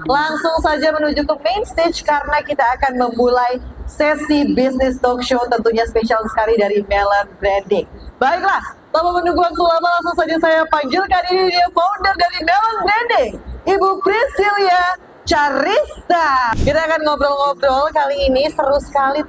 langsung saja menuju ke main stage karena kita akan memulai sesi bisnis talk show tentunya spesial sekali dari Melon Branding. Baiklah, tanpa menunggu waktu lama langsung saja saya panggilkan ini dia founder dari Melon Branding, Ibu Priscilia Charista. Kita akan ngobrol-ngobrol kali ini seru sekali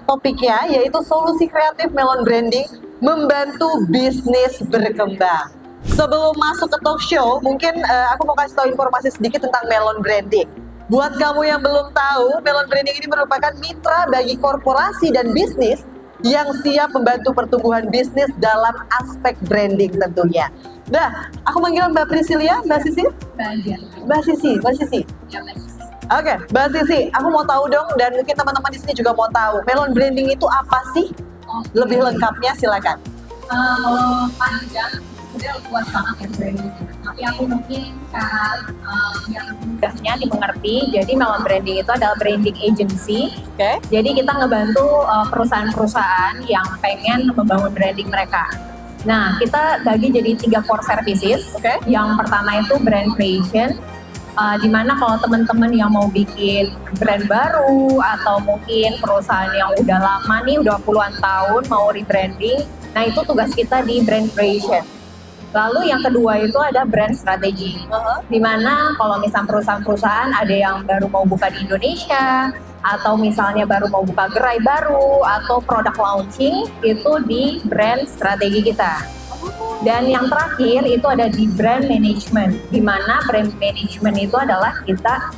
topiknya yaitu solusi kreatif Melon Branding membantu bisnis berkembang. Sebelum masuk ke talk show, mungkin aku mau kasih tahu informasi sedikit tentang Melon Branding. Buat kamu yang belum tahu, Melon Branding ini merupakan mitra bagi korporasi dan bisnis yang siap membantu pertumbuhan bisnis dalam aspek branding tentunya. Nah, aku manggil Mbak Priscilia, Mbak Sisi? Mbak Sisi. Oke, Mbak Sisi, aku mau tahu dong, dan mungkin teman-teman di sini juga mau tahu, Melon Branding itu apa sih? Lebih lengkapnya silakan. Kalau panjang, udah luas banget ya branding. Tapi aku mungkin cara yang mudahnya dimengerti. Jadi Melon Branding itu adalah branding agency. Oke. Jadi kita ngebantu perusahaan-perusahaan yang pengen membangun branding mereka. Nah, kita bagi jadi 3 core services. Oke. Yang pertama itu brand creation. Dimana kalau teman-teman yang mau bikin brand baru atau mungkin perusahaan yang udah lama nih, udah puluhan tahun mau rebranding, nah itu tugas kita di brand creation. Lalu yang kedua itu ada brand strategy, dimana kalau misalnya perusahaan-perusahaan ada yang baru mau buka di Indonesia, atau misalnya baru mau buka gerai baru, atau produk launching, itu di brand strategi kita. Dan yang terakhir itu ada di brand management, di mana brand management itu adalah kita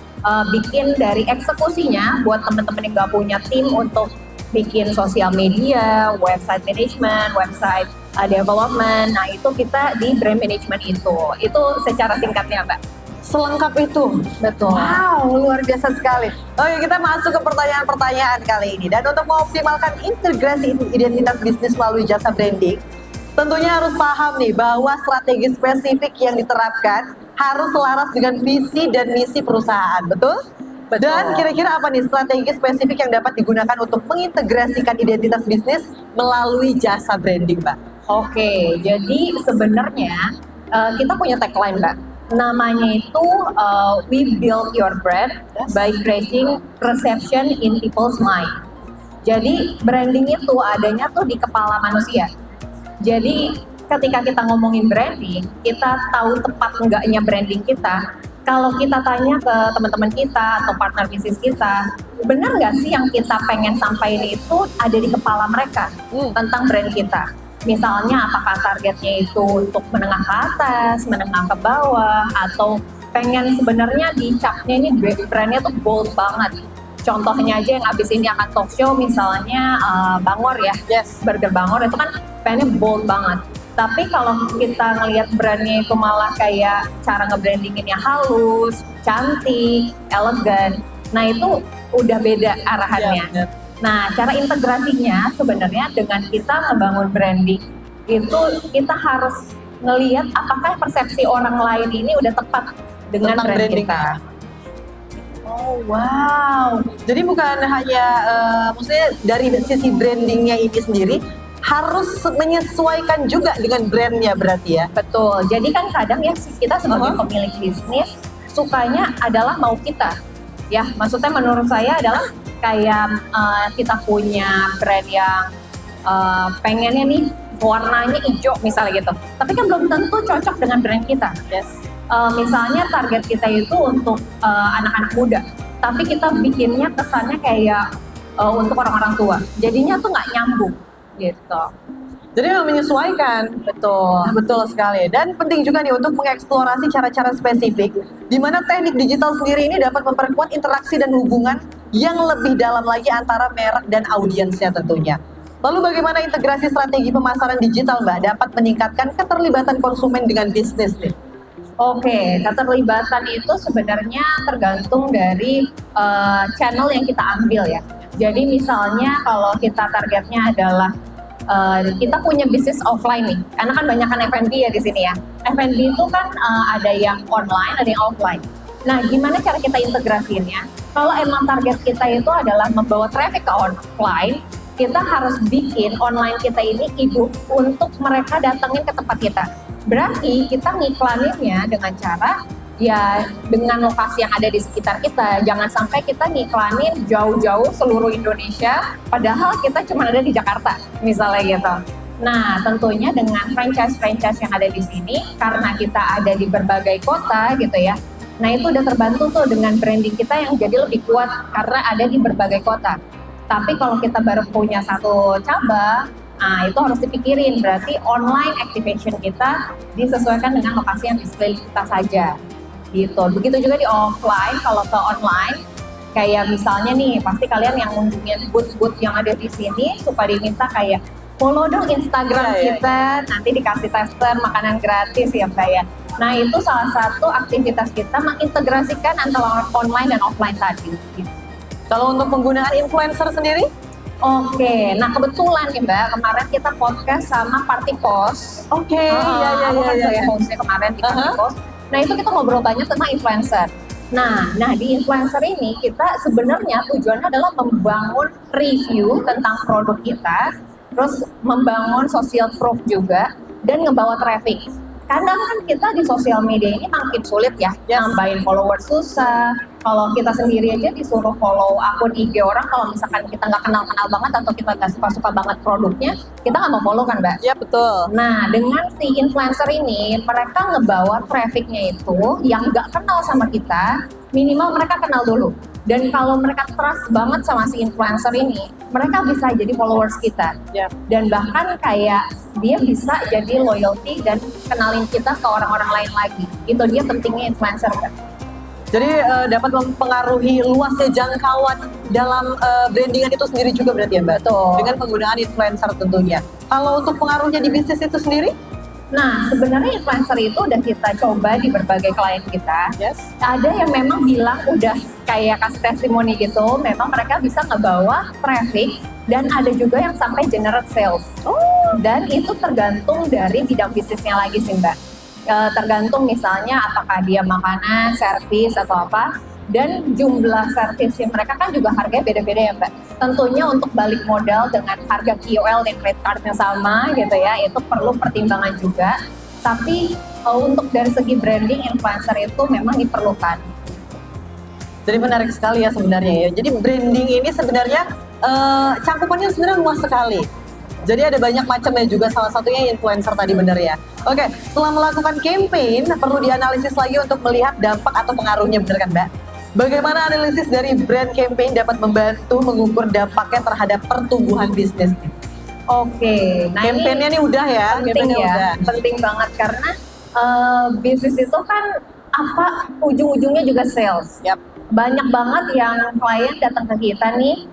bikin dari eksekusinya buat teman-teman yang nggak punya tim untuk bikin sosial media, website management, website development. Nah itu kita di brand management itu secara singkatnya Mbak. Selengkap itu. Betul. Wow, luar biasa sekali. Oke, kita masuk ke pertanyaan-pertanyaan kali ini. Dan untuk mengoptimalkan integrasi identitas bisnis melalui jasa branding, tentunya harus paham nih bahwa strategi spesifik yang diterapkan harus selaras dengan visi dan misi perusahaan, betul? Betul. Dan kira-kira apa nih strategi spesifik yang dapat digunakan untuk mengintegrasikan identitas bisnis melalui jasa branding, Mbak? Oke, jadi sebenarnya kita punya tagline Mbak. Namanya itu we build your brand by creating perception in people's mind. Jadi branding itu adanya tuh di kepala manusia. Jadi ketika kita ngomongin branding, kita tahu tepat enggaknya branding kita. Kalau kita tanya ke teman-teman kita atau partner bisnis kita, benar nggak sih yang kita pengen sampaikan itu ada di kepala mereka tentang brand kita? Misalnya apakah targetnya itu untuk menengah ke atas, menengah ke bawah, atau pengen sebenarnya dicapnya ini brandnya tuh bold banget. Contohnya aja yang abis ini akan talk show misalnya Bangor ya, Burger Bangor itu kan pengennya bold banget. Tapi kalau kita ngelihat brandnya itu malah kayak cara nge-brandinginnya halus, cantik, elegan, nah itu udah beda arahannya. Nah cara integrasinya sebenarnya dengan kita ngebangun branding itu kita harus ngelihat apakah persepsi orang lain ini udah tepat dengan brand kita. Oh wow, jadi bukan hanya maksudnya dari sisi brandingnya ini sendiri harus menyesuaikan juga dengan brandnya berarti ya? Betul, jadi kan kadang ya kita sebagai pemilik bisnis sukanya adalah mau kita. Ya maksudnya menurut saya adalah kayak kita punya brand yang pengennya nih warnanya hijau misalnya gitu. Tapi kan belum tentu cocok dengan brand kita. Misalnya target kita itu untuk anak-anak muda, tapi kita bikinnya kesannya kayak untuk orang-orang tua. Jadinya tuh nggak nyambung gitu. Jadi memang menyesuaikan. Betul sekali. Dan penting juga nih untuk mengeksplorasi cara-cara spesifik di mana teknik digital sendiri ini dapat memperkuat interaksi dan hubungan yang lebih dalam lagi antara merek dan audiensnya tentunya. Lalu bagaimana integrasi strategi pemasaran digital Mbak dapat meningkatkan keterlibatan konsumen dengan bisnis nih? Oke, keterlibatan itu sebenarnya tergantung dari channel yang kita ambil ya. Jadi misalnya kalau kita targetnya adalah kita punya bisnis offline nih, karena kan banyak kan F&B ya di sini ya. F&B itu kan ada yang online, ada yang offline. Nah, gimana cara kita integrasinya? Kalau emang target kita itu adalah membawa traffic ke offline, kita harus bikin online kita ini hidup untuk mereka datangin ke tempat kita. Berarti kita ngiklaninnya dengan cara ya dengan lokasi yang ada di sekitar kita. Jangan sampai kita ngiklanin jauh-jauh seluruh Indonesia, padahal kita cuma ada di Jakarta, misalnya gitu. Nah, tentunya dengan franchise-franchise yang ada di sini, karena kita ada di berbagai kota gitu ya, nah itu udah terbantu tuh dengan branding kita yang jadi lebih kuat karena ada di berbagai kota. Tapi kalau kita baru punya satu cabang, nah itu harus dipikirin, berarti online activation kita disesuaikan dengan lokasi yang di sekeliling kita saja. Gitu. Begitu juga di offline, kalau ke online, kayak misalnya nih, pasti kalian yang ngunjungin booth-booth yang ada di sini suka diminta kayak follow dong Instagram kita, nanti dikasih tester makanan gratis ya Mbak ya. Nah itu salah satu aktivitas kita mengintegrasikan antara online dan offline tadi. Gitu. Kalau untuk penggunaan influencer sendiri? Oke, nah kebetulan nih Mbak, kemarin kita podcast sama Party Post. Oke, iya. Saya hostnya kemarin di Party Post. Nah itu kita ngobrol banyak tentang influencer. Nah di influencer ini kita sebenarnya tujuannya adalah membangun review tentang produk kita, terus membangun social proof juga, dan ngebawa traffic. Kadang kan kita di sosial media ini makin sulit ya, nambahin followers susah. Kalau kita sendiri aja disuruh follow akun IG orang, kalau misalkan kita nggak kenal-kenal banget atau kita nggak suka-suka banget produknya, kita nggak mau follow kan Mbak? Iya betul. Nah dengan si influencer ini, mereka ngebawa trafficnya itu yang nggak kenal sama kita, minimal mereka kenal dulu. Dan kalau mereka trust banget sama si influencer ini, mereka bisa jadi followers kita. Dan bahkan kayak dia bisa jadi loyalty dan kenalin kita ke orang-orang lain lagi. Itu dia pentingnya influencer kan. Jadi dapat mempengaruhi luasnya jangkauan dalam brandingan itu sendiri juga berarti ya Mbak? Betul. Dengan penggunaan influencer tentunya. Kalau untuk pengaruhnya di bisnis itu sendiri? Nah, sebenarnya influencer itu udah kita coba di berbagai klien kita. Ada yang memang bilang udah kayak kasih testimoni gitu, memang mereka bisa ngebawa traffic, dan ada juga yang sampai generate sales. Dan itu tergantung dari bidang bisnisnya lagi sih Mbak. Tergantung misalnya apakah dia makanan, servis atau apa. Dan jumlah servis yang mereka kan juga harganya beda-beda ya Mbak. Tentunya untuk balik modal dengan harga KOL dan credit cardnya sama gitu ya, itu perlu pertimbangan juga. Tapi untuk dari segi branding, influencer itu memang diperlukan. Jadi menarik sekali ya sebenarnya ya. Jadi branding ini sebenarnya cangkupannya sebenarnya luas sekali. Jadi ada banyak macamnya juga, salah satunya influencer tadi benar ya. Oke, setelah melakukan campaign, perlu dianalisis lagi untuk melihat dampak atau pengaruhnya, benar kan Mbak? Bagaimana analisis dari brand campaign dapat membantu mengukur dampaknya terhadap pertumbuhan bisnis? Oke, nah campaignnya ini udah ya, penting ya, penting banget karena bisnis itu kan apa ujung-ujungnya juga sales. Banyak banget yang klien datang ke kita nih,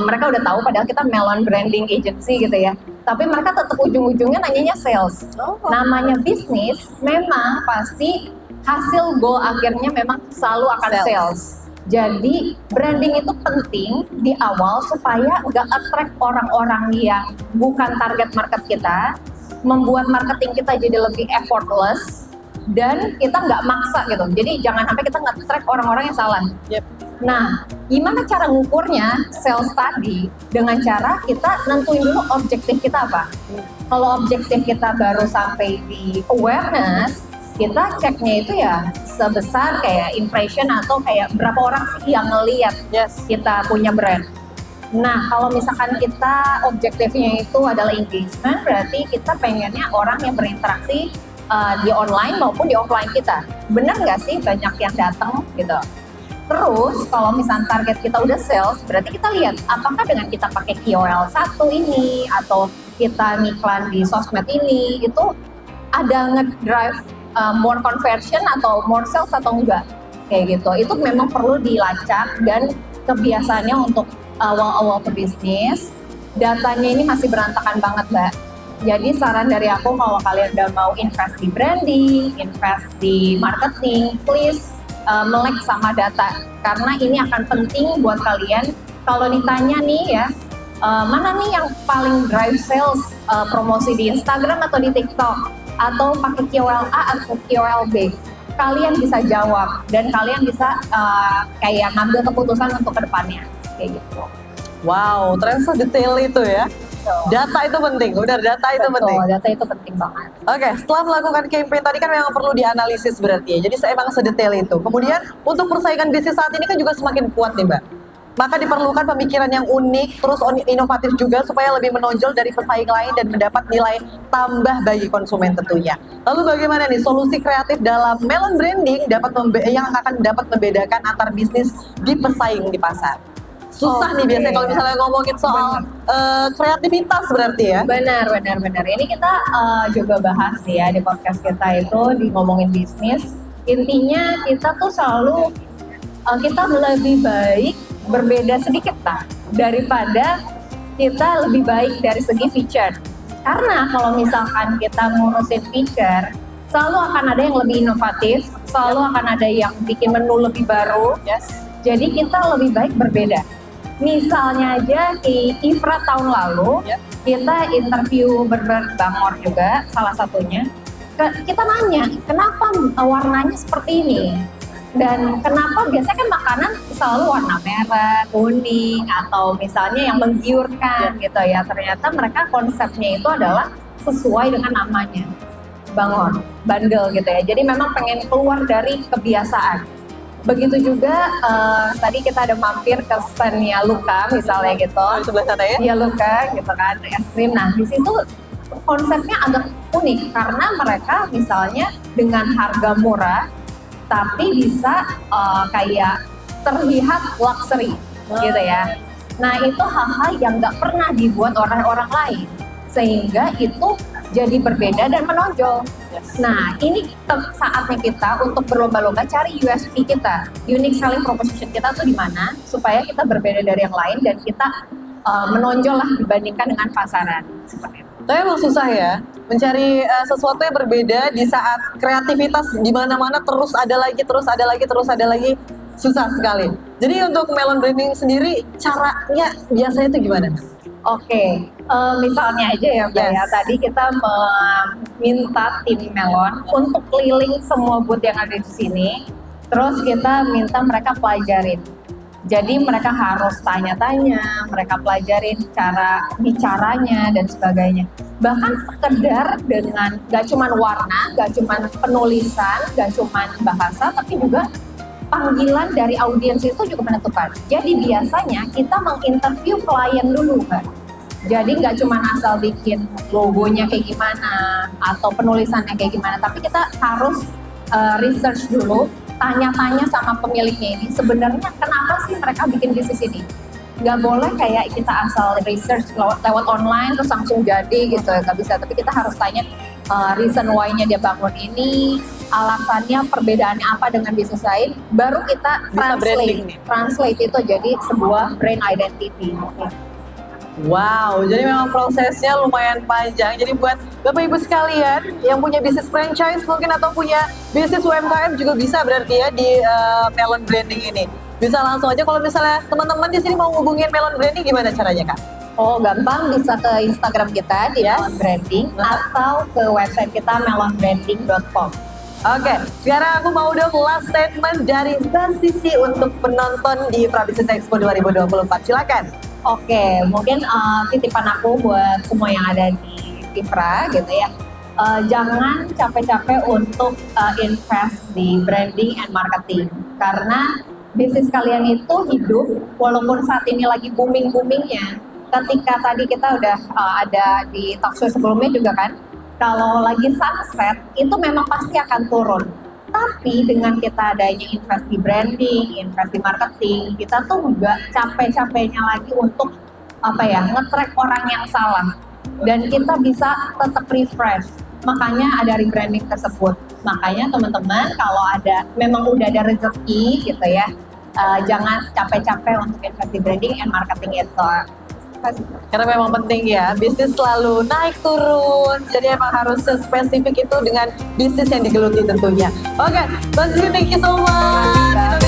mereka udah tahu padahal kita Melon Branding Agency gitu ya, tapi mereka tetap ujung-ujungnya nanyanya sales. Namanya bisnis memang pasti hasil goal akhirnya memang selalu akan sales. Jadi branding itu penting di awal supaya nggak attract orang-orang yang bukan target market kita, membuat marketing kita jadi lebih effortless, dan kita nggak maksa gitu. Jadi jangan sampai kita nge-track orang-orang yang salah. Nah, gimana cara ngukurnya sales tadi? Dengan cara kita nentuin dulu objektif kita apa. Kalau objektif kita baru sampai di awareness, kita ceknya itu ya sebesar kayak impression atau kayak berapa orang sih yang ngelihat kita punya brand. Nah, kalau misalkan kita objektifnya itu adalah engagement, berarti kita pengennya orang yang berinteraksi di online maupun di offline kita. Benar nggak sih banyak yang datang gitu? Terus kalau misalnya target kita udah sales, berarti kita lihat apakah dengan kita pakai KOL satu ini atau kita ngiklan di sosmed ini, itu ada ngedrive more conversion atau more sales atau enggak, kayak gitu. Itu memang perlu dilacak, dan kebiasaannya untuk awal-awal pebisnis, datanya ini masih berantakan banget Mbak. Jadi saran dari aku, kalau kalian udah mau invest di branding, invest di marketing, please melek sama data, karena ini akan penting buat kalian. Kalau ditanya nih ya, mana nih yang paling drive sales, promosi di Instagram atau di TikTok, atau pakai KOL A atau KOL B, kalian bisa jawab dan kalian bisa kayak ngambil keputusan untuk kedepannya kayak gitu. Wow, ternyata detail itu ya. Data itu penting, benar, data itu penting. Betul, data itu penting banget. Oke, setelah melakukan campaign tadi kan memang perlu dianalisis berarti ya. Jadi emang sedetail itu. Kemudian untuk persaingan bisnis saat ini kan juga semakin kuat nih, Mbak. Maka diperlukan pemikiran yang unik, terus inovatif juga supaya lebih menonjol dari pesaing lain dan mendapat nilai tambah bagi konsumen tentunya. Lalu bagaimana nih solusi kreatif dalam Melon Branding yang akan dapat membedakan antar bisnis di pesaing di pasar? Susah nih biasanya kalau misalnya ngomongin soal kreativitas berarti ya. Benar. Ini kita juga bahas ya di podcast kita itu di ngomongin bisnis. Intinya kita tuh selalu kita lebih baik berbeda sedikit lah daripada kita lebih baik dari segi feature. Karena kalau misalkan kita ngurusin feature, selalu akan ada yang lebih inovatif, selalu akan ada yang bikin menu lebih baru. Jadi kita lebih baik berbeda. Misalnya aja di IFRA tahun lalu, kita interview Burger Bangor juga, salah satunya. Kita nanya, kenapa warnanya seperti ini? Dan kenapa biasanya kan makanan selalu warna merah, kuning, atau misalnya yang menggiurkan gitu ya. Ternyata mereka konsepnya itu adalah sesuai dengan namanya, Bangor, bandel gitu ya. Jadi memang pengen keluar dari kebiasaan. Begitu juga tadi kita ada mampir ke stand-nya Luka misalnya gitu. Di sebelah sana ya? Iya Luka gitu kan, es krim. Nah di situ konsepnya agak unik karena mereka misalnya dengan harga murah tapi bisa kayak terlihat luxury gitu ya. Nah itu hal-hal yang nggak pernah dibuat orang-orang lain sehingga itu jadi berbeda dan menonjol. Nah ini saatnya kita untuk berlomba-lomba cari USP kita, unique selling proposition kita tuh di mana supaya kita berbeda dari yang lain dan kita menonjol lah dibandingkan dengan pasaran. Seperti itu. Tapi emang susah ya mencari sesuatu yang berbeda di saat kreativitas di mana-mana terus ada lagi, susah sekali. Jadi untuk Melon Branding sendiri caranya biasanya itu gimana? Oke, misalnya aja ya Mbak ya, tadi kita meminta tim Melon untuk keliling semua booth yang ada di sini, terus kita minta mereka pelajarin. Jadi mereka harus tanya-tanya, mereka pelajarin cara bicaranya dan sebagainya. Bahkan sekedar dengan gak cuma warna, gak cuma penulisan, gak cuma bahasa, tapi juga panggilan dari audiens itu juga menentukan. Jadi biasanya kita menginterview klien dulu Mbak. Jadi nggak cuma asal bikin logonya kayak gimana atau penulisannya kayak gimana, tapi kita harus research dulu, tanya-tanya sama pemiliknya ini sebenarnya kenapa sih mereka bikin bisnis ini. Nggak boleh kayak kita asal research lewat online terus langsung jadi gitu, nggak bisa. Tapi kita harus tanya reason why-nya dia bangun ini, alasannya, perbedaannya apa dengan bisnis lain, baru kita translate itu jadi sebuah brand identity. Wow, jadi memang prosesnya lumayan panjang. Jadi buat Bapak Ibu sekalian yang punya bisnis franchise mungkin atau punya bisnis UMKM juga bisa berarti ya di Melon Branding ini. Bisa langsung aja kalau misalnya teman-teman di sini mau hubungin Melon Branding gimana caranya Kak? Oh gampang, bisa ke Instagram kita di Melon Branding atau ke website kita melonbranding.com. Oke, sekarang aku mau dong last statement dari Mbak Sisi untuk penonton di Prabisnis Expo 2024. Silakan. Oke, mungkin titipan aku buat semua yang ada di IFRA gitu ya. Jangan capek-capek untuk invest di branding and marketing. Karena bisnis kalian itu hidup, walaupun saat ini lagi booming-boomingnya. Ketika tadi kita udah ada di talk show sebelumnya juga kan, kalau lagi sunset itu memang pasti akan turun. Tapi dengan kita adanya invest di branding, invest di marketing, kita tuh nggak capek-capeknya lagi untuk nge-track orang yang salah. Dan kita bisa tetap refresh. Makanya ada rebranding tersebut. Makanya teman-teman kalau memang udah ada rezeki gitu ya, jangan capek-capek untuk invest di branding and marketing itu. Karena memang penting ya, bisnis selalu naik turun. Jadi emang harus spesifik itu dengan bisnis yang digeluti tentunya. Oke, Mbak Sisi, thank you so much.